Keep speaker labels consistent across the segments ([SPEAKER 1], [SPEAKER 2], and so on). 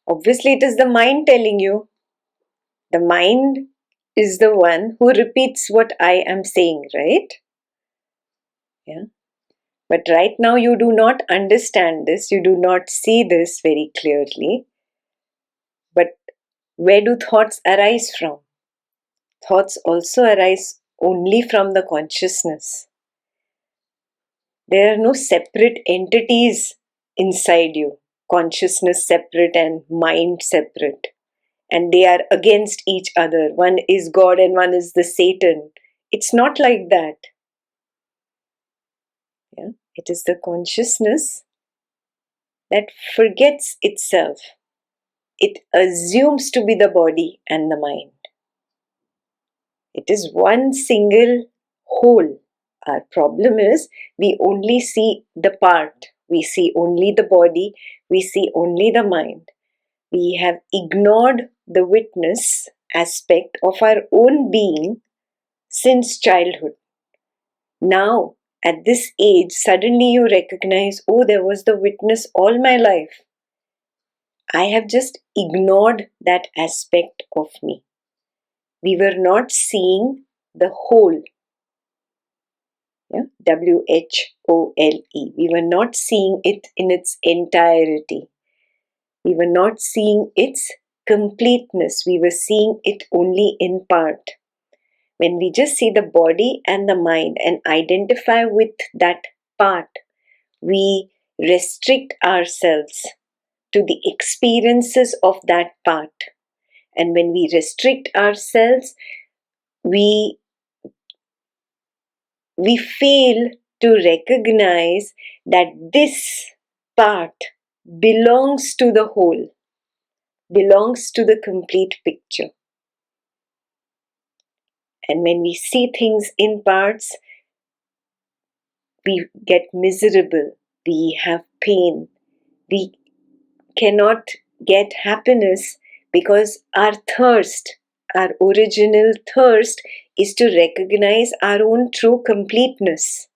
[SPEAKER 1] Obviously, it is the mind telling you. The mind is the one who repeats what I am saying, right? Yeah. But right now you do not understand this, you do not see this very clearly. But where do thoughts arise from? Thoughts also arise only from the consciousness. There are no separate entities inside you, consciousness separate and mind separate, and they are against each other. One is God and one is the Satan. It's not like that. Yeah? It is the consciousness that forgets itself. It assumes to be the body and the mind. It is one single whole. Our problem is we only see the part. We see only the body. We see only the mind. We have ignored the witness aspect of our own being since childhood. Now, at this age, suddenly you recognize, oh, there was the witness all my life. I have just ignored that aspect of me. We were not seeing the whole. Yeah? WHOLE. We were not seeing it in its entirety. We were not seeing its completeness. We were seeing it only in part. When we just see the body and the mind and identify with that part, we restrict ourselves to the experiences of that part. And when we restrict ourselves, we fail to recognize that this part belongs to the whole, belongs to the complete picture. And when we see things in parts, we get miserable, we have pain, we cannot get happiness because our thirst, our original thirst, is to recognize our own true completeness.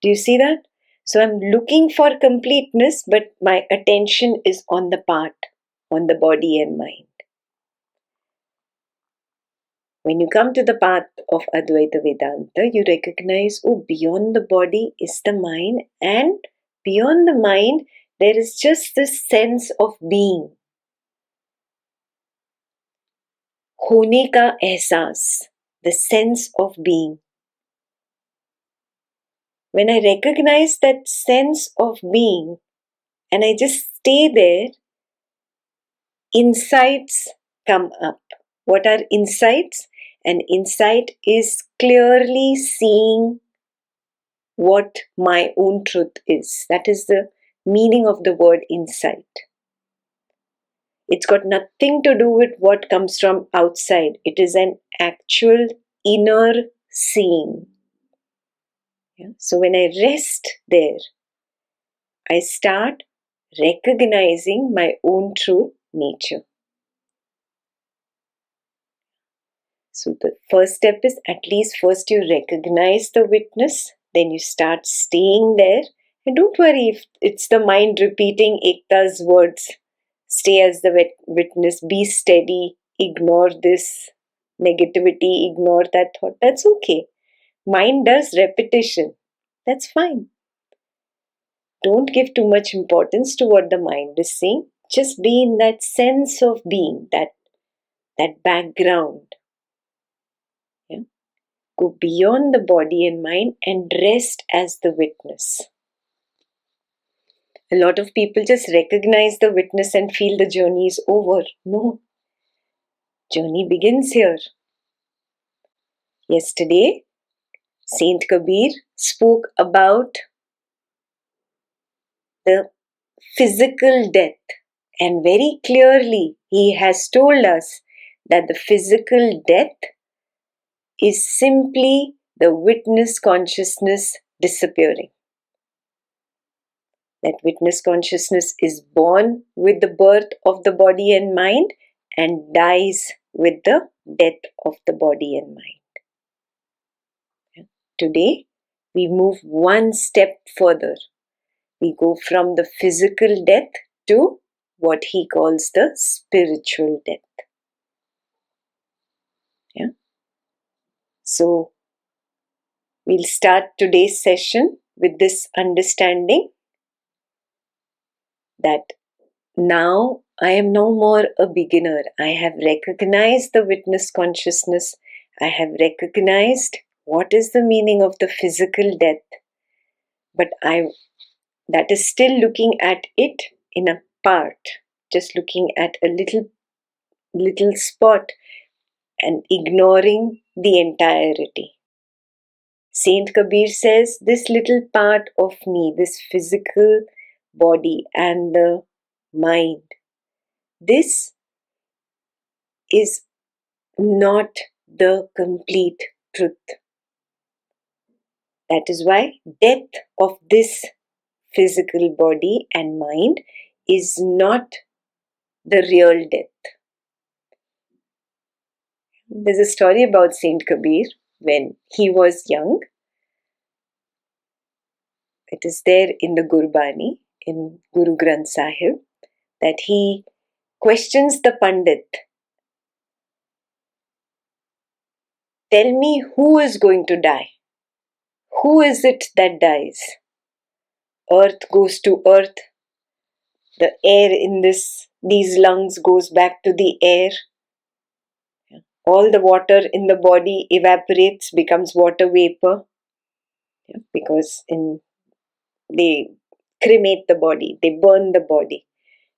[SPEAKER 1] Do you see that? So I'm looking for completeness, but my attention is on the part, on the body and mind. When you come to the path of Advaita Vedanta, you recognize, oh, beyond the body is the mind, and beyond the mind, there is just this sense of being. होने का एहसास, the sense of being. When I recognize that sense of being and I just stay there, insights come up. What are insights? An insight is clearly seeing what my own truth is. That is the meaning of the word insight. It's got nothing to do with what comes from outside. It is an actual inner seeing. Yeah? So when I rest there, I start recognizing my own true nature. So the first step is at least first you recognize the witness, then you start staying there. And don't worry if it's the mind repeating Ekta's words. Stay as the witness, be steady, ignore this negativity, ignore that thought. That's okay. Mind does repetition. That's fine. Don't give too much importance to what the mind is saying. Just be in that sense of being, that background. Yeah? Go beyond the body and mind and rest as the witness. A lot of people just recognize the witness and feel the journey is over. No. Journey begins here. Yesterday, Saint Kabir spoke about the physical death, and very clearly he has told us that the physical death is simply the witness consciousness disappearing. That witness consciousness is born with the birth of the body and mind and dies with the death of the body and mind. Today, we move one step further. We go from the physical death to what he calls the spiritual death. Yeah. So we'll start today's session with this understanding that now I am no more a beginner. I have recognized the witness consciousness. I have recognized what is the meaning of the physical death. But that is still looking at it in a part, just looking at a little spot and ignoring the entirety. Saint Kabir says, this little part of me, this physical body and the mind, this is not the complete truth. That is why death of this physical body and mind is not the real death. There's a story about Saint Kabir when he was young. It is there in the Gurbani, in Guru Granth Sahib, that he questions the Pandit. Tell me who is going to die? Who is it that dies? Earth goes to earth. The air in these lungs goes back to the air. All the water in the body evaporates, becomes water vapor. Because they cremate the body, they burn the body.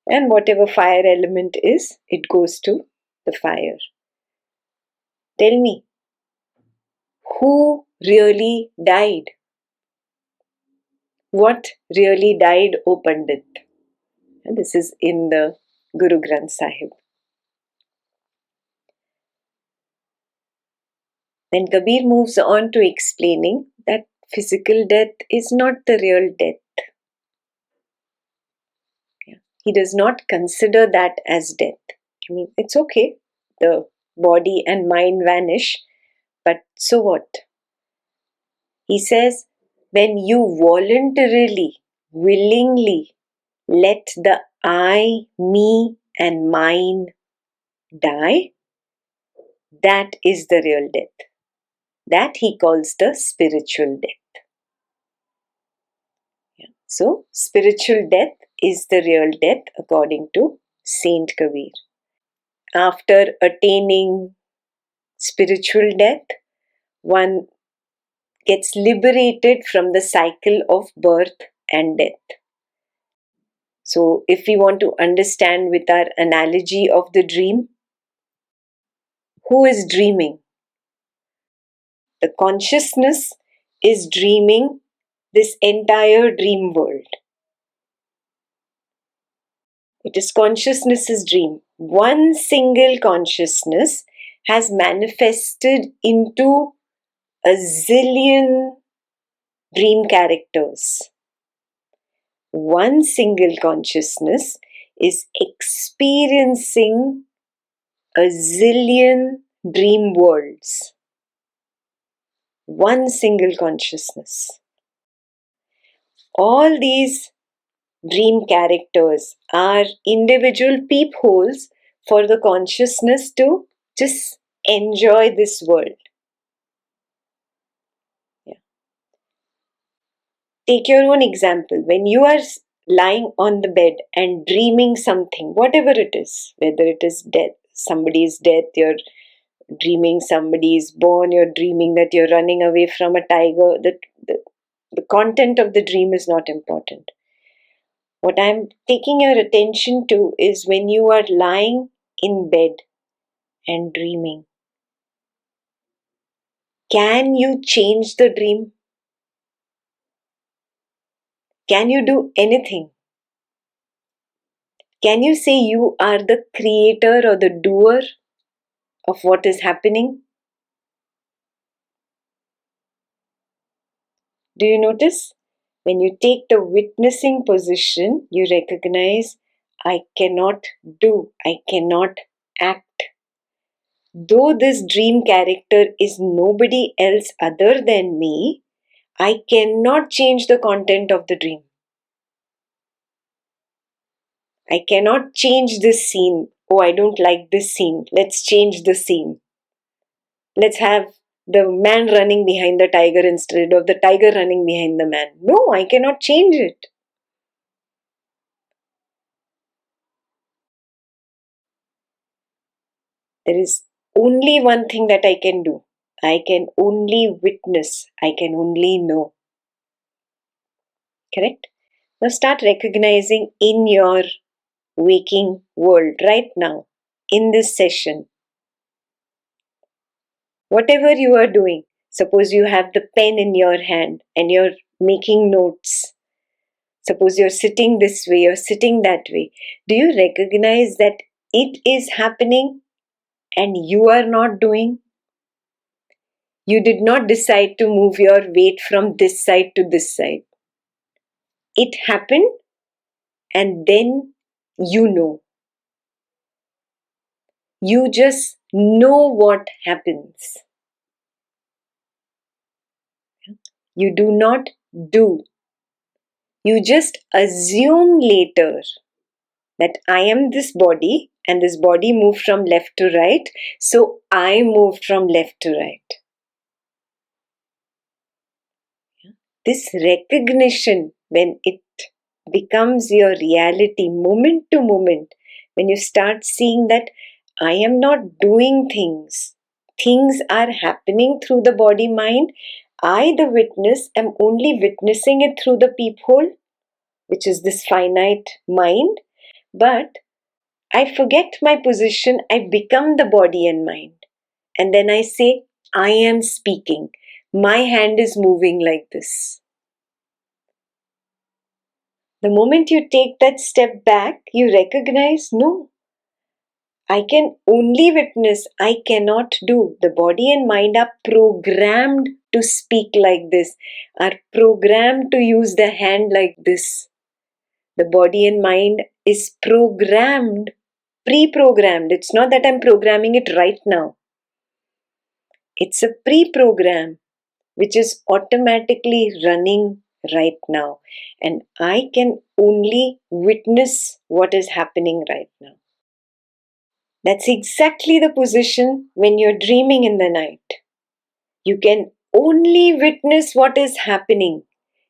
[SPEAKER 1] And whatever fire element is, it goes to the fire. Tell me, who really died? What really died, O Pandit? And this is in the Guru Granth Sahib. Then Kabir moves on to explaining that physical death is not the real death. He does not consider that as death. I mean, it's okay, the body and mind vanish, but so what? He says, when you voluntarily, willingly let the I, me and mine die, that is the real death. That he calls the spiritual death. So, spiritual death is the real death according to Saint Kabir. After attaining spiritual death, one gets liberated from the cycle of birth and death. So, if we want to understand with our analogy of the dream, who is dreaming? The consciousness is dreaming this entire dream world. It is consciousness's dream. One single consciousness has manifested into a zillion dream characters. One single consciousness is experiencing a zillion dream worlds. One single consciousness. All these dream characters are individual peepholes for the consciousness to just enjoy this world. Take your own example. When you are lying on the bed and dreaming something, whatever it is, whether it is death, somebody's death, you're dreaming somebody is born, you're dreaming that you're running away from a tiger, the content of the dream is not important. What I'm taking your attention to is when you are lying in bed and dreaming. Can you change the dream? Can you do anything? Can you say you are the creator or the doer of what is happening? Do you notice? When you take the witnessing position, you recognize, I cannot do, I cannot act. Though this dream character is nobody else other than me, I cannot change the content of the dream. I cannot change this scene. Oh, I don't like this scene. Let's change the scene. Let's have the man running behind the tiger instead of the tiger running behind the man. No, I cannot change it. There is only one thing that I can do. I can only witness. I can only know. Correct? Now start recognizing in your waking world right now, in this session, whatever you are doing. Suppose you have the pen in your hand and you're making notes. Suppose you're sitting this way, you're sitting that way. Do you recognize that it is happening and you are not doing? You did not decide to move your weight from this side to this side. It happened and then you know. You just know what happens. You do not do. You just assume later that I am this body and this body moved from left to right, so I moved from left to right. This recognition, when it becomes your reality moment to moment, when you start seeing that I am not doing things, things are happening through the body mind, I, the witness, am only witnessing it through the peephole, which is this finite mind, but I forget my position, I become the body and mind. And then I say, I am speaking. My hand is moving like this. The moment you take that step back, you recognize, no, I can only witness, I cannot do. The body and mind are programmed to speak like this, are programmed to use the hand like this. The body and mind is programmed, pre-programmed. It's not that I'm programming it right now. It's a pre-program which is automatically running right now. And I can only witness what is happening right now. That's exactly the position when you're dreaming in the night. You can only witness what is happening.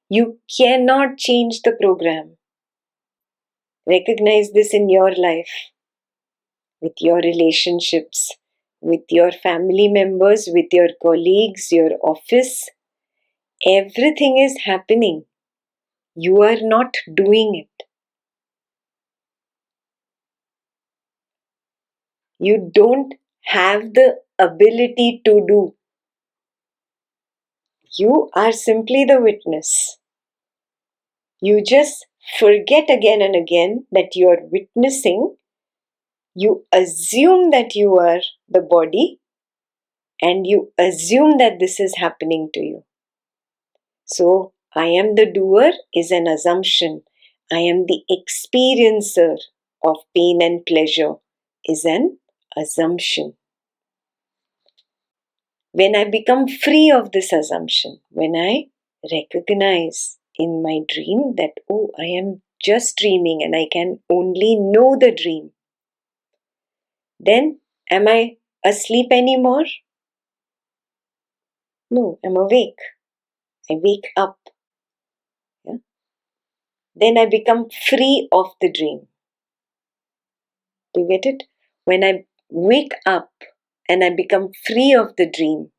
[SPEAKER 1] You cannot change the program. Recognize this in your life, with your relationships, with your family members, with your colleagues, your office. Everything is happening. You are not doing it. You don't have the ability to do. You are simply the witness. You just forget again and again that you are witnessing. You assume that you are the body and you assume that this is happening to you. So, I am the doer is an assumption. I am the experiencer of pain and pleasure is an assumption. When I become free of this assumption, when I recognize in my dream that, oh, I am just dreaming and I can only know the dream, then am I asleep anymore? No, I'm awake. I wake up. Yeah? Then I become free of the dream. Do you get it? When I wake up and I become free of the dream,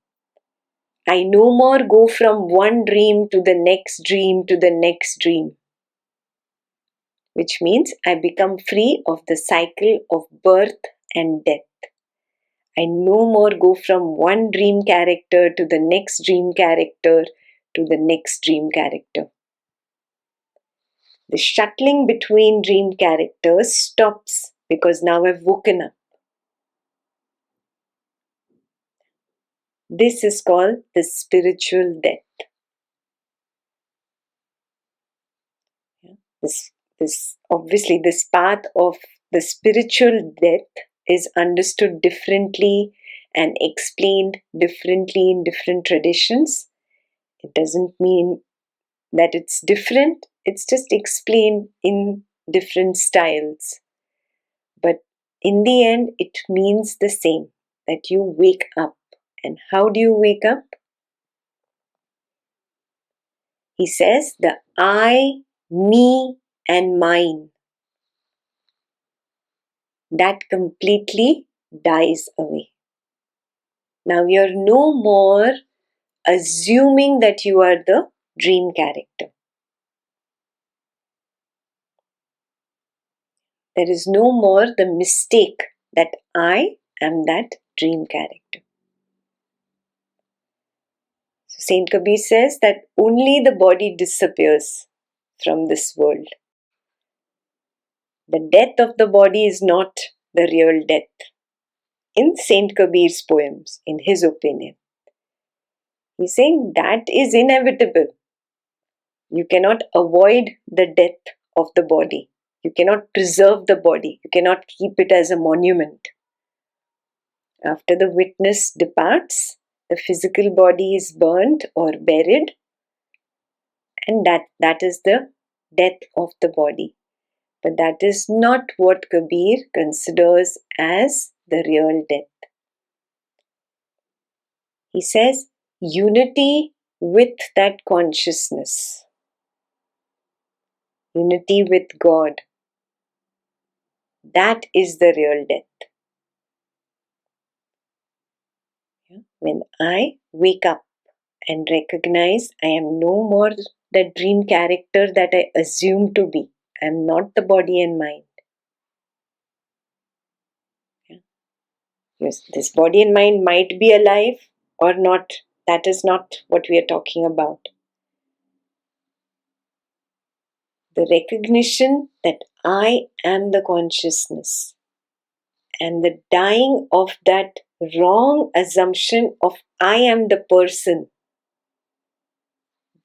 [SPEAKER 1] I no more go from one dream to the next dream to the next dream. Which means I become free of the cycle of birth and death. I no more go from one dream character to the next dream character to the next dream character. The shuttling between dream characters stops because now I've woken up. This is called the spiritual death. This path of the spiritual death is understood differently and explained differently in different traditions. It doesn't mean that it's different, it's just explained in different styles. But in the end, it means the same, that you wake up. And how do you wake up? He says the I, me, and mine, that completely dies away. Now you're no more assuming that you are the dream character. There is no more the mistake that I am that dream character. So Saint Kabir says that only the body disappears from this world. The death of the body is not the real death. In Saint Kabir's poems, in his opinion, he's saying that is inevitable. You cannot avoid the death of the body. You cannot preserve the body. You cannot keep it as a monument. After the witness departs, the physical body is burnt or buried, and that is the death of the body. But that is not what Kabir considers as the real death. He says, unity with that consciousness, unity with God, that is the real death. When I wake up and recognize I am no more that dream character that I assume to be. I am not the body and mind. Yes, this body and mind might be alive or not. That is not what we are talking about. The recognition that I am the consciousness and the dying of that wrong assumption of I am the person,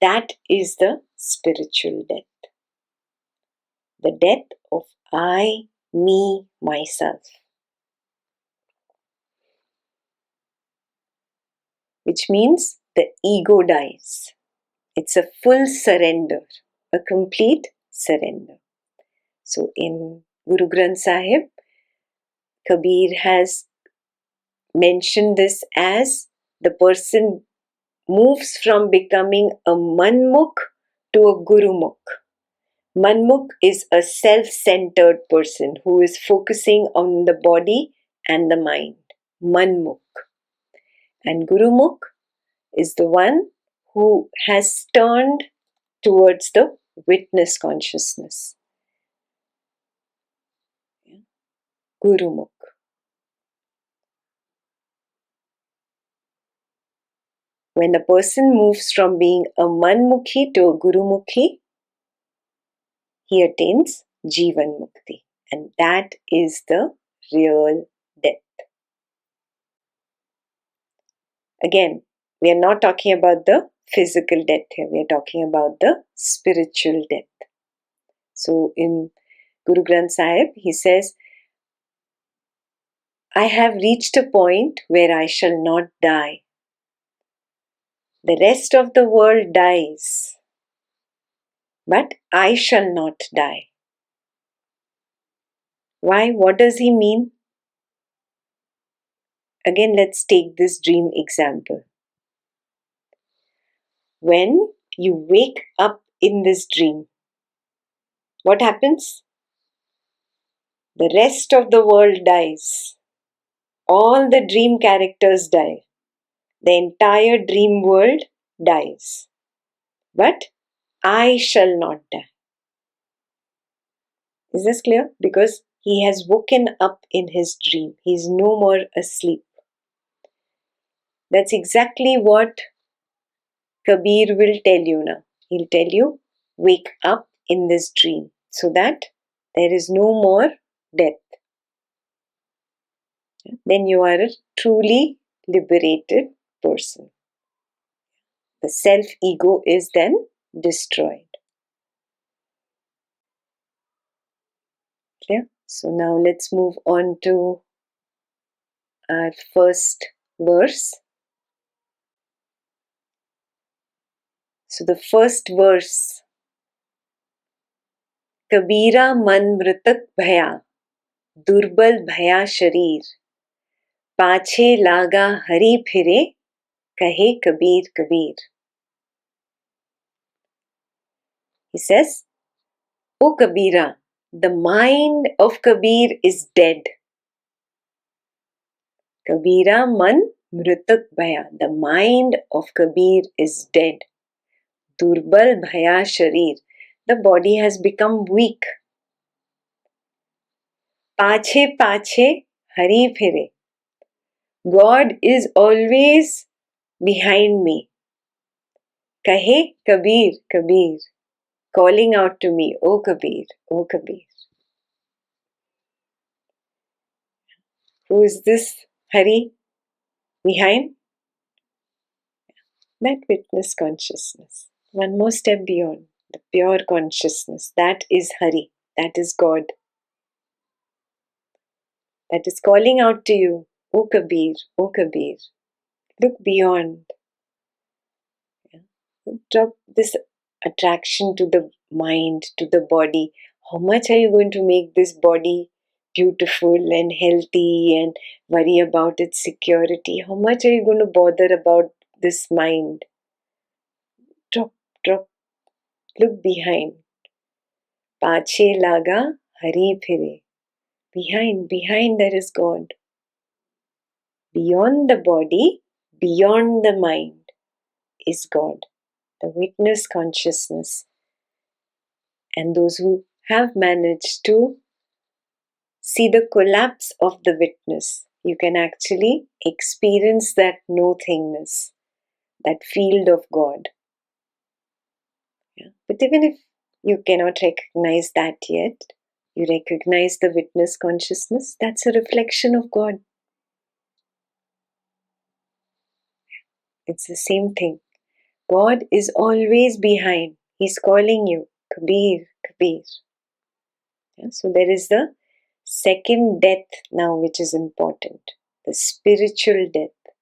[SPEAKER 1] that is the spiritual death. The death of I, me, myself. Which means the ego dies. It's a full surrender, a complete surrender. So in Guru Granth Sahib, Kabir has mentioned this as the person moves from becoming a manmukh to a gurumukh. Manmukh is a self-centered person who is focusing on the body and the mind. Manmukh. And gurumukh is the one who has turned towards the witness consciousness. Gurumukh. When a person moves from being a manmukhi to a gurumukhi, he attains Jivan Mukti. And that is the real death. Again, we are not talking about the physical death here. We are talking about the spiritual death. So in Guru Granth Sahib, he says, I have reached a point where I shall not die. The rest of the world dies, but I shall not die. Why? What does he mean? Again, let's take this dream example. When you wake up in this dream, what happens? The rest of the world dies. All the dream characters die. The entire dream world dies. But I shall not die. Is this clear? Because he has woken up in his dream. He is no more asleep. That's exactly what Kabir will tell you now. He'll tell you, wake up in this dream so that there is no more death. Then you are a truly liberated person. The self-ego is then destroyed. Clear? So now let's move on to our first verse. So the first verse कबीरा मन मृतक भया, दुर्बल भया शरीर, पाछे लागा हरि फिरे, कहे Kabir Kabir. He says, O Kabira, the mind of Kabir is dead. Kabira man mritak bhaya. The mind of Kabir is dead. Durbal bhaya sharir. The body has become weak. Pache pache hari phire. God is always behind me. Kahe Kabir Kabir. Calling out to me, O Kabir, O Kabir. Who is this Hari behind? That witness consciousness. One more step beyond. The pure consciousness. That is Hari. That is God. That is calling out to you, O Kabir, O Kabir. Look beyond. Drop this attraction to the mind, to the body. How much are you going to make this body beautiful and healthy and worry about its security? How much are you going to bother about this mind? Drop, drop. Look behind. Pache laga hari phire. Behind there is God. Beyond the body, beyond the mind is God. The witness consciousness. And those who have managed to see the collapse of the witness, you can actually experience that no-thingness, that field of God. Yeah. But even if you cannot recognize that yet, you recognize the witness consciousness, that's a reflection of God. It's the same thing. God is always behind. He's calling you, Kabir, Kabir. Yeah, so there is the second death now which is important, the spiritual death.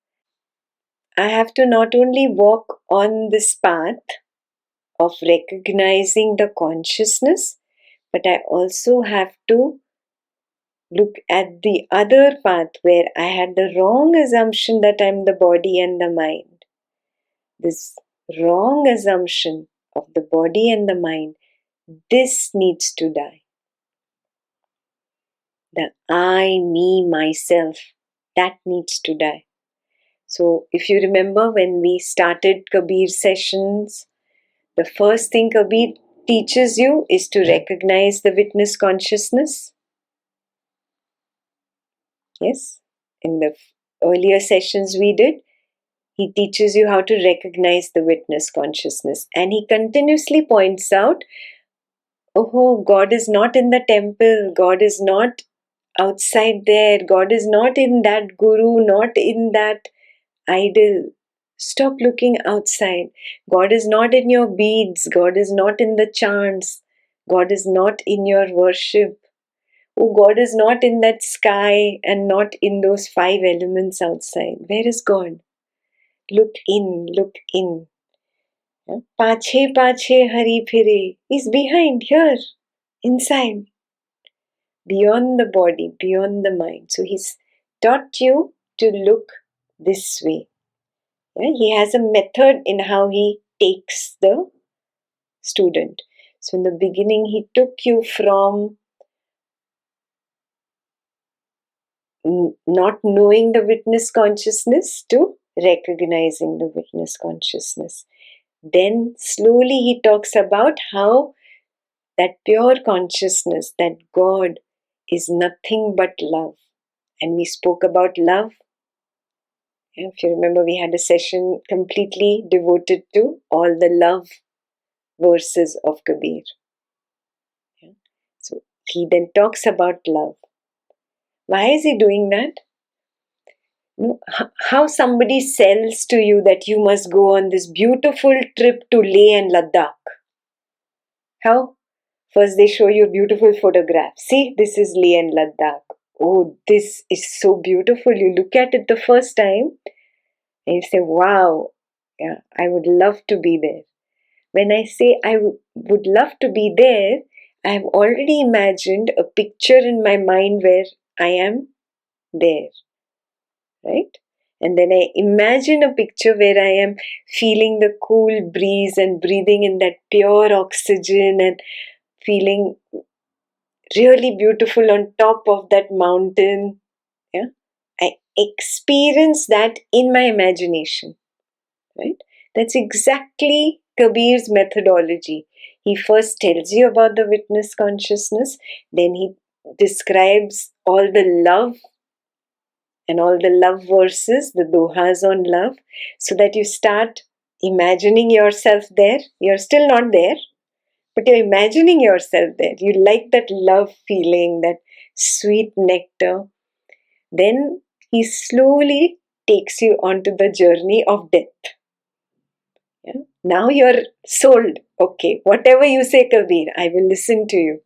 [SPEAKER 1] I have to not only walk on this path of recognizing the consciousness, but I also have to look at the other path where I had the wrong assumption that I'm the body and the mind. This wrong assumption of the body and the mind, this needs to die. The I, me, myself, that needs to die. So if you remember when we started Kabir sessions, the first thing Kabir teaches you is to recognize the witness consciousness. Yes, in the earlier sessions we did, he teaches you how to recognize the witness consciousness. And he continuously points out, oh, God is not in the temple, God is not outside there, God is not in that guru, not in that idol. Stop looking outside. God is not in your beads, God is not in the chants, God is not in your worship. Oh, God is not in that sky and not in those 5 elements outside. Where is God? Look in, look in. Pache pache hari phire. He's behind, here, inside, beyond the body, beyond the mind. So he's taught you to look this way. He has a method in how he takes the student. So in the beginning, he took you from not knowing the witness consciousness to recognizing the witness consciousness. Then slowly he talks about how that pure consciousness, that God is nothing but love. And we spoke about love. If you remember, we had a session completely devoted to all the love verses of Kabir. So he then talks about love. Why is he doing that? How somebody sells to you that you must go on this beautiful trip to Leh and Ladakh. How? First they show you a beautiful photograph. See, this is Leh and Ladakh. Oh, this is so beautiful. You look at it the first time and you say, wow, yeah, I would love to be there. When I say I would love to be there, I have already imagined a picture in my mind where I am there, right? And then I imagine a picture where I am feeling the cool breeze and breathing in that pure oxygen and feeling really beautiful on top of that mountain. Yeah, I experience that in my imagination, right? That's exactly Kabir's methodology. He first tells you about the witness consciousness, then he describes all the love and all the love verses, the dohas on love, so that you start imagining yourself there. You're still not there, but you're imagining yourself there. You like that love feeling, that sweet nectar. Then he slowly takes you onto the journey of death. Yeah? Now you're sold. Okay, whatever you say, Kabir, I will listen to you.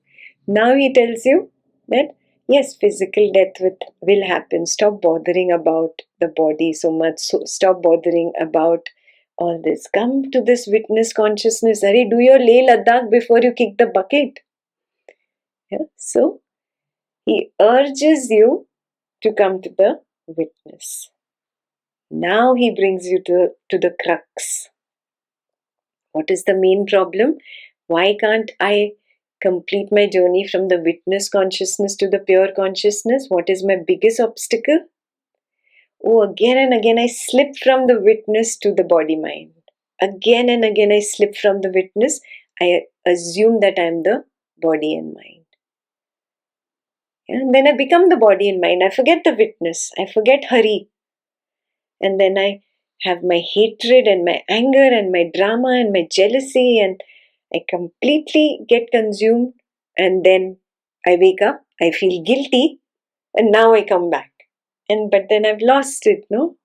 [SPEAKER 1] Now he tells you that yes, physical death will happen. Stop bothering about the body so much. So stop bothering about all this. Come to this witness consciousness. Hurry, do your Leh Ladakh before you kick the bucket. Yeah? So he urges you to come to the witness. Now he brings you to the crux. What is the main problem? Why can't I complete my journey from the witness consciousness to the pure consciousness? What is my biggest obstacle? Oh, again and again I slip from the witness to the body mind. Again and again I slip from the witness. I assume that I am the body and mind. Yeah? And then I become the body and mind. I forget the witness. I forget Hari. And then I have my hatred and my anger and my drama and my jealousy, and I completely get consumed. And then I wake up, I feel guilty, and now I come back. But then I've lost it, no?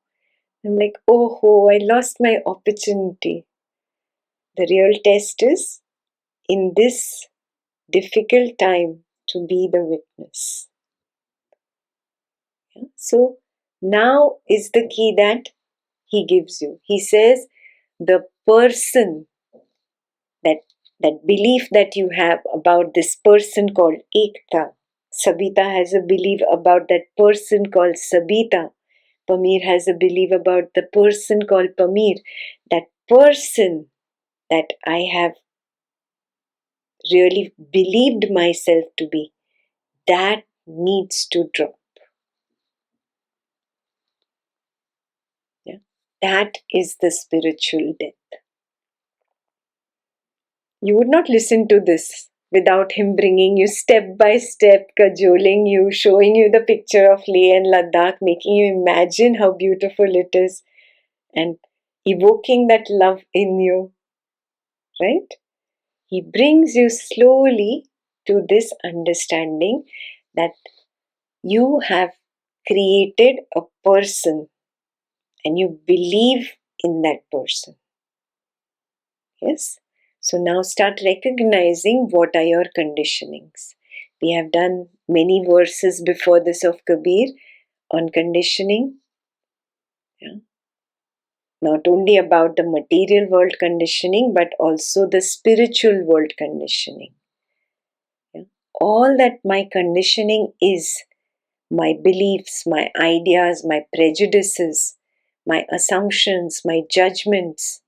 [SPEAKER 1] I'm like, oh, I lost my opportunity. The real test is in this difficult time to be the witness. Yeah? So now is the key that he gives you. He says, the person, that belief that you have about this person called Ekta. Sabita has a belief about that person called Sabita. Pamir has a belief about the person called Pamir. That person that I have really believed myself to be, that needs to drop. Yeah? That is the spiritual death. You would not listen to this without him bringing you step by step, cajoling you, showing you the picture of Leh and Ladakh, making you imagine how beautiful it is, and evoking that love in you, right? He brings you slowly to this understanding that you have created a person and you believe in that person. Yes? So now start recognizing what are your conditionings. We have done many verses before this of Kabir on conditioning. Yeah? Not only about the material world conditioning, but also the spiritual world conditioning. Yeah? All that my conditioning is, my beliefs, my ideas, my prejudices, my assumptions, my judgments,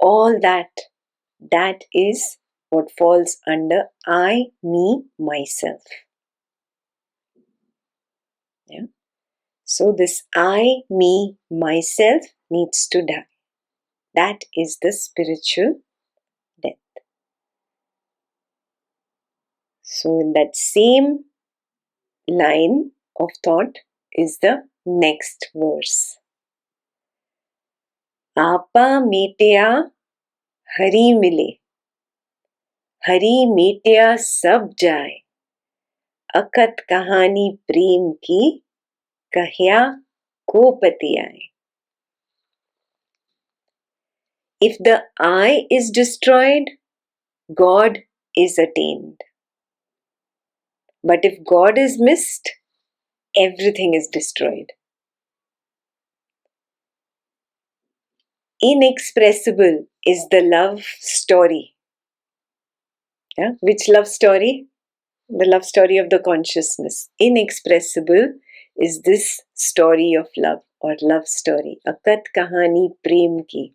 [SPEAKER 1] all that is what falls under I, me, myself. Yeah? So this I, me, myself needs to die. That is the spiritual death. So in that same line of thought is the next verse. Apa Metia Hari मिले, हरि मेटिया सब जाए, अकत कहानी प्रेम की कह्या को पति आए. If the I is destroyed, God is attained. But if God is missed, everything is destroyed. Inexpressible is the love story. Yeah? Which love story? The love story of the consciousness. Inexpressible is this story of love or love story. Akat kahani prem ki.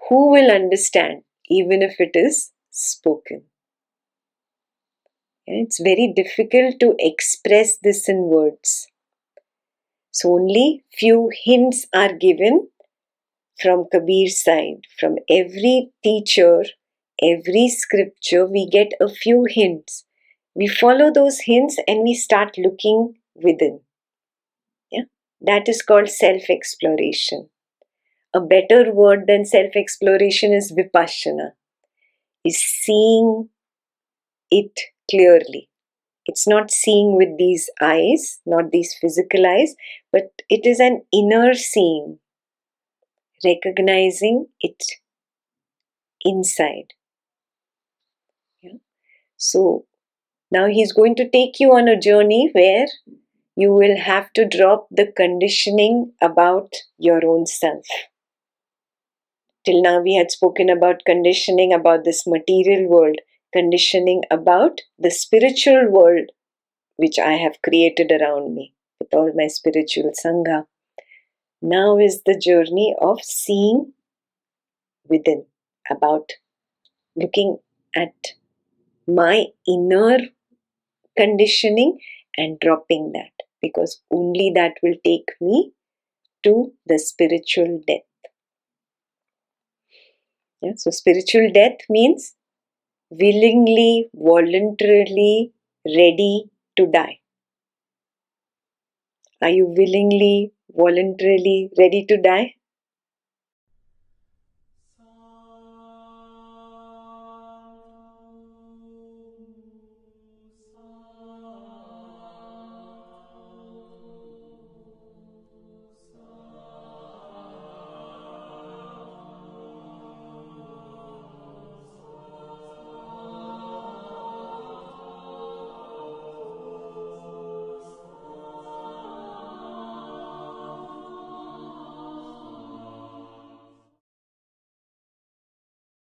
[SPEAKER 1] Who will understand even if it is spoken? It's very difficult to express this in words. So only few hints are given from Kabir's side. From every teacher, every scripture, we get a few hints. We follow those hints and we start looking within. Yeah? That is called self-exploration. A better word than self-exploration is vipassana, is seeing it clearly. It's not seeing with these eyes, not these physical eyes, but it is an inner seeing, recognizing it inside. Yeah? So now he's going to take you on a journey where you will have to drop the conditioning about your own self. Till now we had spoken about conditioning about this material world, conditioning about the spiritual world which I have created around me with all my spiritual sangha. Now is the journey of seeing within, about looking at my inner conditioning and dropping that, because only that will take me to the spiritual death. Yeah? So spiritual death means willingly, voluntarily ready to die. Are you willingly, voluntarily ready to die?